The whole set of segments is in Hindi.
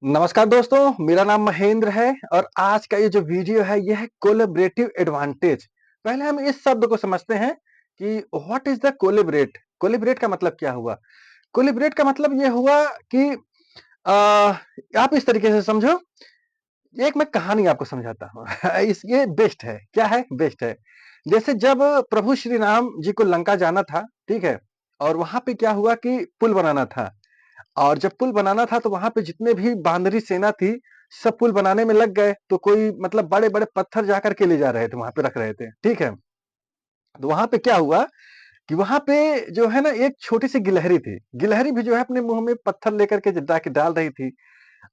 नमस्कार दोस्तों, मेरा नाम महेंद्र है और आज का ये जो वीडियो है ये है कोलैबोरेटिव एडवांटेज। पहले हम इस शब्द को समझते हैं कि what is the collaborate? Collaborate का मतलब क्या हुआ? कोलैबोरेट का मतलब ये हुआ कि आप इस तरीके से समझो, एक मैं कहानी आपको समझाता हूँ। इस ये बेस्ट है, क्या है? बेस्ट है। जैसे जब प्रभु श्री राम जी को लंका जाना था, ठीक है? और वहाँ पे क्या हुआ कि पुल बनाना था। और जब पुल बनाना था तो वहाँ पे जितने भी बांदरी सेना थी, सब पुल बनाने में लग गए। तो कोई मतलब बड़े-बड़े पत्थर जा कर के ले जा रहे थे, वहाँ पे रख रहे थे, ठीक है? तो वहाँ पे क्या हुआ कि वहाँ पे जो है ना एक छोटी-सी गिलहरी थी। गिलहरी भी जो है अपने मुँह में पत्थर लेकर के ज जाके डाल रही थी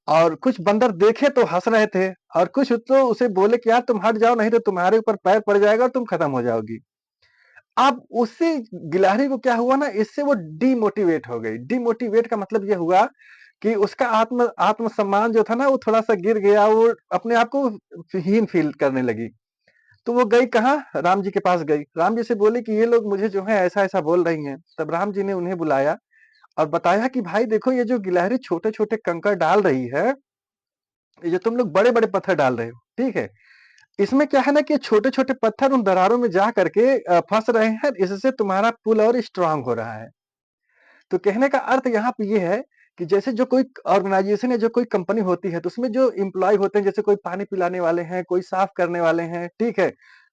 और कुछ बंदर देखे तो हँस रहे थे और कुछ तो उसे बोले कि यार तुम हट जाओ नहीं तो तुम्हारे ऊपर पैर पड़ जाएगा और तुम खत्म हो जाओगी। अब उससे गिलहरी को क्या हुआ ना इससे वो डिमोटिवेट हो गई। डिमोटिवेट का मतलब ये हुआ कि उसका आत्मसम्मान जो था ना वो थोड़ा-सा गिर गया, वो अपने आप को हीन फ़ील करने लगी। तो वो गई कहाँ? राम जी के पास गई। राम जी से बोली कि ये लोग मुझे जो है ऐसा-ऐसा बोल रही हैं। तब राम जी ने उन्हें बुलाया और बताया कि भाई देखो ये जो गिलहरी छोटे-छोटे कंकड़ डाल रही है, ये जो तुम लोग बड़े-बड़े पत्थर डाल रहे हो, ठीक है? इसमें क्या है ना कि छोटे-छोटे पत्थर उन दरारों में जा करके फँस रहे हैं, इससे तुम्हारा पुल और स्ट्रॉन्ग हो रहा है। तो कहने का अर्थ यहाँ पे ये है कि जैसे जो कोई ऑर्गेनाइजेशन या जो कोई कंपनी होती है, तो उसमें जो एम्प्लॉयी होते हैं, जैसे कोई पानी पिलाने वाले हैं, कोई साफ करने वाले हैं, ठीक है?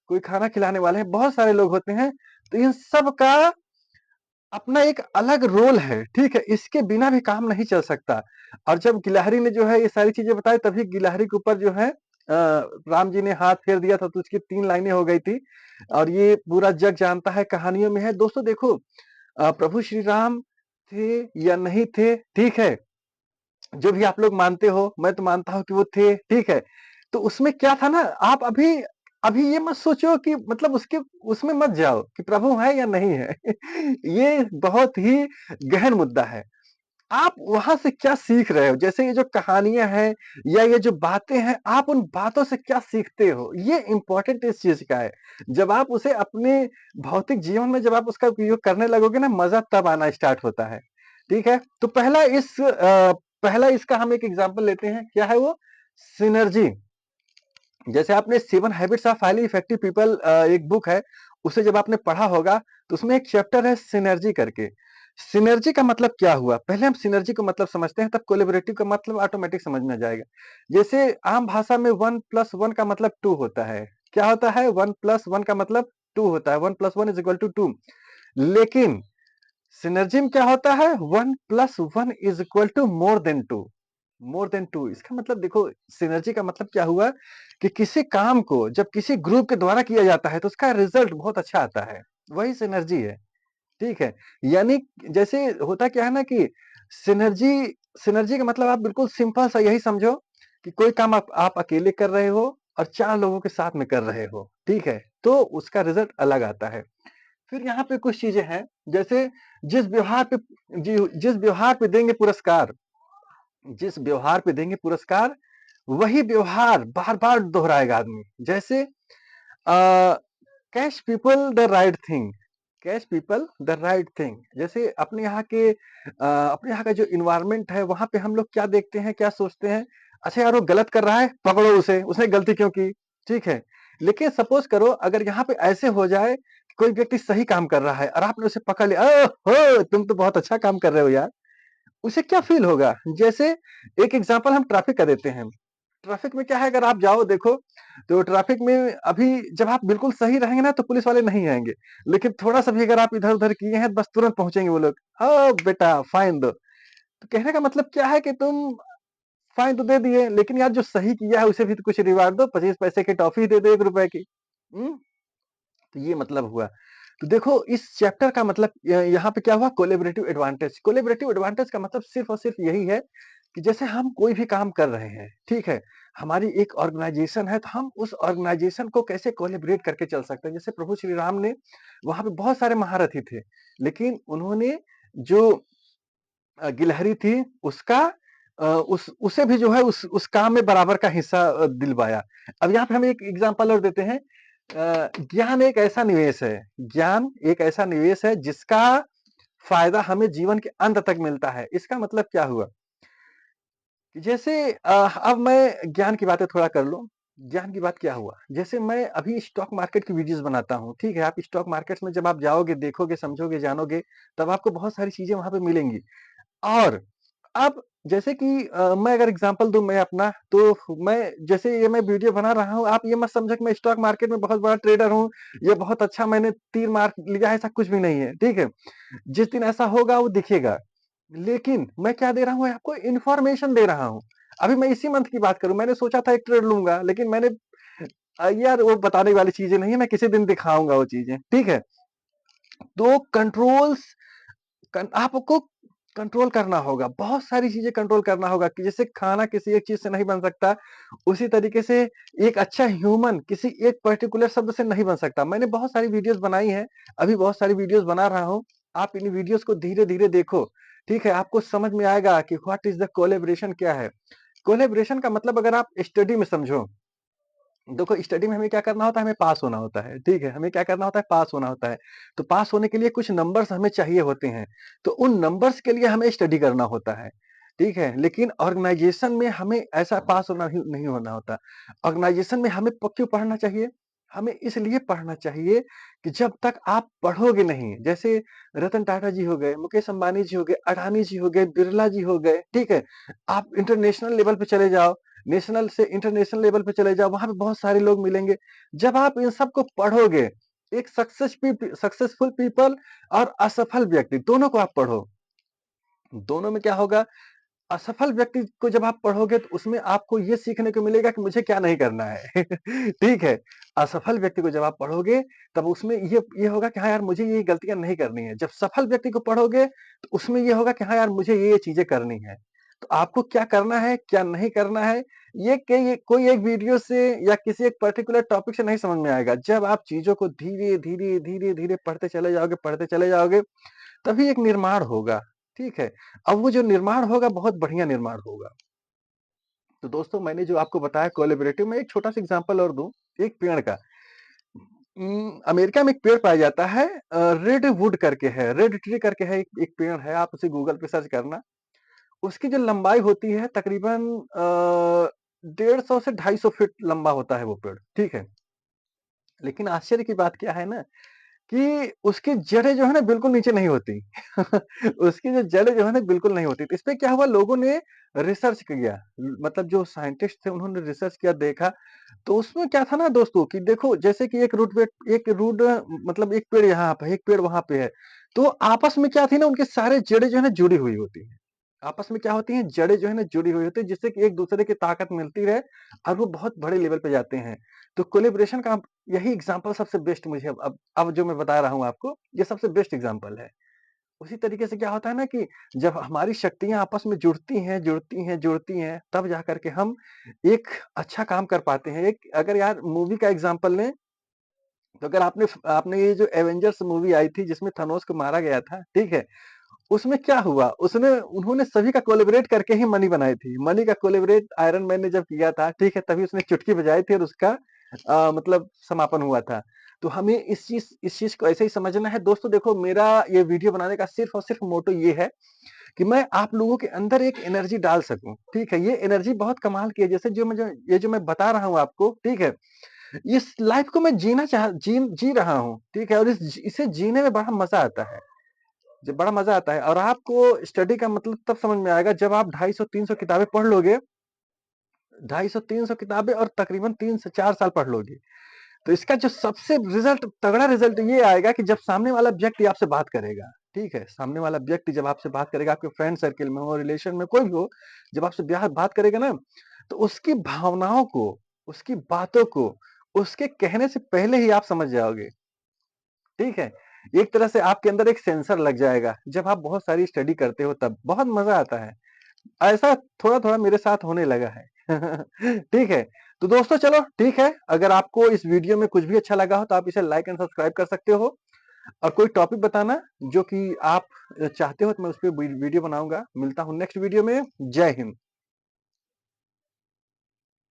कोई खाना खिलाने वाले हैं, बहुत सारे लोग होते हैं। तो इन सब का अपना एक अलग रोल है, ठीक है? इसके बिना भी काम नहीं चल सकता। और जब गिलहरी ने जो है ये सारी चीज़ें बताई तभी गिलहरी के ऊपर जो है राम जी ने हाथ फेर दिया था तो उसकी 3 लाइनें हो गई थी। और ये पूरा जग जानता है, कहानियों में है। दोस्तों देखो, प्रभु श्री राम थे या नहीं थे, ठीक है? जो भी आप लोग मानते हो, मैं तो मानता हूँ कि वो थे, ठीक है? तो उसमें क्या था ना, आप अभी अभी ये मत सोचो कि मतलब उसके उसमें मत जाओ कि प्रभु है या नहीं है। ये बहुत ही गहन मुद्दा है। आप वहाँ से क्या सीख रहे हो? जैसे ये जो कहानियाँ हैं या ये जो बातें हैं, आप उन बातों से क्या सीखते हो? ये इम्पोर्टेंट इस चीज़ का है। जब आप उसे अपने भौतिक जीवन में जब आप उसका उपयोग करने लगोगे ना, मज़ा तब आना स्टार्ट होता है। ठीक है? तो पहला इसका हम एक एग्ज़ाम्पल लेते हैं, क्या है वो? सिनर्जी। जैसे आपने 7 habits of highly effective people एक बुक है, उसे जब आपने पढ़ा होगा, तो उसमें एक चैप्टर है सिनर्जी करके। सिनर्जी का मतलब क्या हुआ? पहले हम सिनर्जी का मतलब समझते हैं, तब कोलैबोरेटिव का मतलब ऑटोमैटिक समझ में आ जाएगा। जैसे आम भाषा में 1 + 1 का मतलब 2 होता है। क्या होता है? 1 + 1 का मतलब 2 होता है, 1 + 1 = 2। लेकिन सिनर्जी में क्या होता है? 1 + 1 मोर देन 2। मोर देन 2 इसका मतलब देखो, सिनर्जी का मतलब क्या हुआ कि किसी काम को जब किसी ग्रुप के द्वारा किया जाता है तो उसका रिजल्ट बहुत अच्छा आता है, वही सिनर्जी है, ठीक है? यानी जैसे होता क्या है ना कि सिनर्जी सिनर्जी का मतलब आप बिल्कुल सिंपल सा यही समझो कि कोई काम आप अकेले कर रहे हो और 4 लोगों के साथ में कर रहे हो, ठीक है? तो उसका रिजल्ट अलग आता है। फिर यहाँ पे कुछ चीजें हैं, जैसे जिस व्यवहार पे जिस व्यवहार पे देंगे पुरस्कार, जिस व्यवहार पे देंगे पुरस्कार, वही व्यवहार बार-बार दोहराएगा आदमी। जैसे catch people the right thing, catch people the right thing. जैसे अपने यहाँ का जो एनवायरनमेंट है, वहाँ पे हम लोग क्या देखते हैं, क्या सोचते हैं? अच्छा यार वो गलत कर रहा है, पकड़ो उसे, उसने गलती क्यों की? ठीक है। लेकिन सपोज़ करो अगर यहाँ पे ऐसे हो जाए, कि कोई व्यक्ति सही काम कर रहा है और आपने उसे पकड़ लिया, ओहो! तुम तो बहुत अच्छा काम कर रहे हो यार। उसे क्या फ़ील होगा? जैसे एक एग्ज़ाम्पल हम ट्रैफ़िक का देते हैं। ट्रैफ़िक में क्या है, अगर आप जाओ देखो, तो ट्रैफ़िक में अभी जब आप बिल्कुल सही रहेंगे ना तो पुलिस वाले नहीं आएँगे। लेकिन थोड़ा-सा भी अगर आप इधर-उधर किए हैं, बस तुरंत पहुँचेंगे वो लोग। "हाँ बेटा, फ़ाइन दो।" तो कहने का मतलब क्या है कि तुम फ़ाइन तो दे दिए, लेकिन यार जो सही किया है उसे भी तो कुछ रिवार्ड दो, 25 पैसे की टॉफ़ी दे दो ₹1 की। हुँ? तो ये मतलब हुआ। तो देखो इस चैप्टर का मतलब यहाँ पे क्या हुआ, कोलैबोरेटिव एडवांटेज। कोलैबोरेटिव एडवांटेज का मतलब सिर्फ़ और सिर्फ़ यही है कि जैसे हम कोई भी काम कर रहे हैं, ठीक है? हमारी एक ऑर्गेनाइज़ेशन है, तो हम उस ऑर्गेनाइज़ेशन को कैसे कोलैबोरेट करके चल सकते हैं। जैसे प्रभु श्री राम ने वहाँ पे बहुत सारे महारथी थे, लेकिन उन्होंने जो गिलहरी थी उसका उस उसे भी जो है उस काम में बराबर का हिस्सा दिलवाया। अब यहाँ पे हम एक एग्ज़ाम्पल और देते हैं। ज्ञान एक ऐसा निवेश है, ज्ञान एक ऐसा निवेश है जिसका फ़ायदा हमें जीवन के अंत तक मिलता है। इसका मतलब क्या हुआ? कि जैसे अब मैं ज्ञान की बातें थोड़ा कर लूँ। ज्ञान की बात क्या हुआ? जैसे मैं अभी स्टॉक मार्केट की वीडियोज़ बनाता हूँ, ठीक है? आप स्टॉक मार्केट्स में जब आप जाओगे, देखोगे, समझोगे, जानोगे, तब आपको बहुत सारी चीज़ें वहाँ पे मिलेंगी। और अब जैसे कि मैं अगर एग्ज़ाम्पल दूँ मैं अपना, तो मैं जैसे ये मैं वीडियो बना रहा हूँ, आप ये मत समझो कि मैं स्टॉक मार्केट में बहुत बड़ा ट्रेडर हूँ, ये बहुत अच्छा मैंने तीर मार लिया है, ऐसा कुछ भी नहीं है, ठीक है? जिस दिन ऐसा होगा वो दिखेगा। लेकिन मैं क्या दे रहा हूँ आपको इन्फॉर्मेशन दे रहा हूँ। अभी मैं इसी मंथ की बात करूँ, मैंने सोचा था एक ट्रेड लूँगा, लेकिन मैंने यार वो बताने वाली चीज़ें नहीं है, मैं किसी दिन दिखाऊँगा वो चीज़ें, ठीक है? तो कंट्रोल्स आपको कंट्रोल करना होगा, बहुत सारी चीज़ें कंट्रोल करना होगा कि जैसे खाना किसी एक चीज़ से नहीं बन सकता, उसी तरीके से एक अच्छा ह्यूमन किसी एक पर्टिकुलर शब्द से नहीं बन सकता। मैंने बहुत सारी वीडियोज़ बनाई हैं, अभी बहुत सारी वीडियोज़ बना रहा हूँ। आप इन वीडियोज़ को धीरे-धीरे देखो, ठीक है? आपको समझ में आएगा कि व्हाट इज़ द कोलैबोरेशन क्या है? कोलैबोरेशन का मतलब अगर आप स्टडी में समझो, देखो स्टडी में हमें क्या करना होता है, हमें पास होना होता है, ठीक है? हमें क्या करना होता है, पास होना होता है। तो पास होने के लिए कुछ नंबर्स हमें चाहिए होते हैं, तो उन नंबर्स के लिए हमें स्टडी करना होता है, ठीक है? लेकिन ऑर्गेनाइजेशन में हमें ऐसा पास होना नहीं नहीं होना होता। ऑर्गेनाइजेशन में हमें क्यों पढ़ना चाहिए? हमें इसलिए पढ़ना चाहिए कि जब तक आप पढ़ोगे नहीं, जैसे रतन टाटा जी हो गए, मुकेश अंबानी जी हो गए, अडानी जी हो गए, बिरला जी हो गए, ठीक है? आप इंटरनेशनल लेवल पे चले जाओ, नेशनल से इंटरनेशनल लेवल पे चले जाओ, वहाँ पे बहुत सारे लोग मिलेंगे। जब आप इन सबको पढ़ोगे, एक सक्सेसफुल पीपल और असफल व्यक्ति दोनों को आप पढ़ो। दोनों में क्या होगा, असफल व्यक्ति को जब आप पढ़ोगे तो उसमें आपको ये सीखने को मिलेगा कि मुझे क्या नहीं करना है। ठीक है? असफल व्यक्ति को जब आप पढ़ोगे तब उसमें ये होगा कि हाँ यार मुझे ये गलतियाँ नहीं करनी है। जब सफल व्यक्ति को पढ़ोगे तो उसमें ये होगा कि हाँ यार मुझे ये चीज़ें करनी है। तो आपको क्या करना है, क्या नहीं करना है, ये कोई एक वीडियो से या किसी एक पर्टिकुलर टॉपिक से नहीं समझ में आएगा। जब आप चीज़ों को धीरे-धीरे, धीरे-धीरे पढ़ते चले जाओगे तभी एक निर्माण होगा, ठीक है? अब वो जो निर्माण होगा बहुत बढ़िया निर्माण होगा। तो दोस्तों मैंने जो आपको बताया कोलैबोरेटिव में एक छोटा-सा एग्ज़ाम्पल और दूँ, एक पेड़ का। अमेरिका में एक पेड़ पाया जाता है रेड वुड करके है, रेड ट्री करके है एक एक पेड़ है, आप उसे गूगल पे सर्च करना। उसकी जो लंबाई होती है तकरीबन 150 से 250 फीट लंबा होता है वो पेड़, ठीक है? लेकिन आश्चर्य की बात क्या है ना कि उसकी जड़ें जो है ना बिल्कुल नीचे नहीं होती। उसकी जो जड़ें जो है ना बिल्कुल नहीं होती। तो इसपे क्या हुआ लोगों ने रिसर्च किया। मतलब जो साइंटिस्ट थे उन्होंने रिसर्च किया देखा, तो उसमें क्या था ना दोस्तों कि देखो जैसे कि एक रूट मतलब एक पेड़ यहाँ पे है, एक पेड़ वहाँ पे है। तो आपस में क्या थी ना उनके सारे जड़ें जो है ना जुड़ी हुई होती हैं। आपस में क्या होती हैं जड़ें जो है ना जुड़ी हुई होती है जिससे कि एक-दूसरे की ताकत मिलती रहे और वो बहुत बड़े लेवल पे जाते हैं। तो कोलैबोरेशन का यही एग्ज़ाम्पल सबसे बेस्ट मुझे अब जो मैं बता रहा हूँ आपको, ये सबसे बेस्ट एग्ज़ाम्पल है। उसी तरीके से क्या होता है ना कि जब हमारी शक्तियाँ आपस में जुड़ती हैं, तब जाकर के हम एक अच्छा काम कर पाते हैं। एक अगर यार मूवी का एग्ज़ाम्पल लें, तो अगर आपने आपने ये जो एवेंजर्स मूवी आई थी जिसमें थानोस को मारा गया था, ठीक है? उसमें क्या हुआ? उसने उन्होंने सभी का कोलैबोरेट करके ही मनी बनाई थी। मनी का कोलैबोरेट आयरन मैन ने जब किया था, ठीक है? तभी उसने चुटकी बजाई थी और उसका मतलब समापन हुआ था। तो हमें इस चीज़ को ऐसे ही समझना है। दोस्तों देखो मेरा ये वीडियो बनाने का सिर्फ़ और सिर्फ़ मोटो ये है कि मैं आप लोगों के अंदर एक एनर्जी डाल सकूँ, ठीक है? ये एनर्जी बहुत कमाल की है। जैसे जो मैं बता रहा हूँ आपको, ठीक है? इस लाइफ़ को मैं जी रहा हूँ, ठीक है? और इसे जीने में बड़ा मज़ा आता है। जी, बड़ा मज़ा आता है और आपको स्टडी का मतलब तब समझ में आएगा जब आप 250-300 किताबें पढ़ लोगे, 250-300 किताबें और तकरीबन 3 से 4 साल पढ़ लोगे। तो इसका जो सबसे तगड़ा रिज़ल्ट ये आएगा कि जब सामने वाला व्यक्ति आपसे बात करेगा, ठीक है? सामने वाला व्यक्ति जब आपसे बात करेगा, आपके फ्रेंड सर्किल में हो, रिलेशन में कोई भी हो, जब आपसे बात करेगा ना, तो उसकी भावनाओं को, उसकी बातों को, उसके कहने से पहले ही आप समझ जाओगे। ठीक है? एक तरह से आपके अंदर एक सेंसर लग जाएगा, जब आप बहुत सारी स्टडी करते हो तब, बहुत मज़ा आता है। ऐसा थोड़ा-थोड़ा मेरे साथ होने लगा है। ठीक है? तो दोस्तों चलो ठीक है, अगर आपको इस वीडियो में कुछ भी अच्छा लगा हो तो आप इसे लाइक एंड सब्सक्राइब कर सकते हो और कोई टॉपिक बताना जो कि आप चाहते हो तो मैं उस पे वीडियो बनाऊँगा। मिलता हूँ नेक्स्ट वीडियो में। जय हिंद।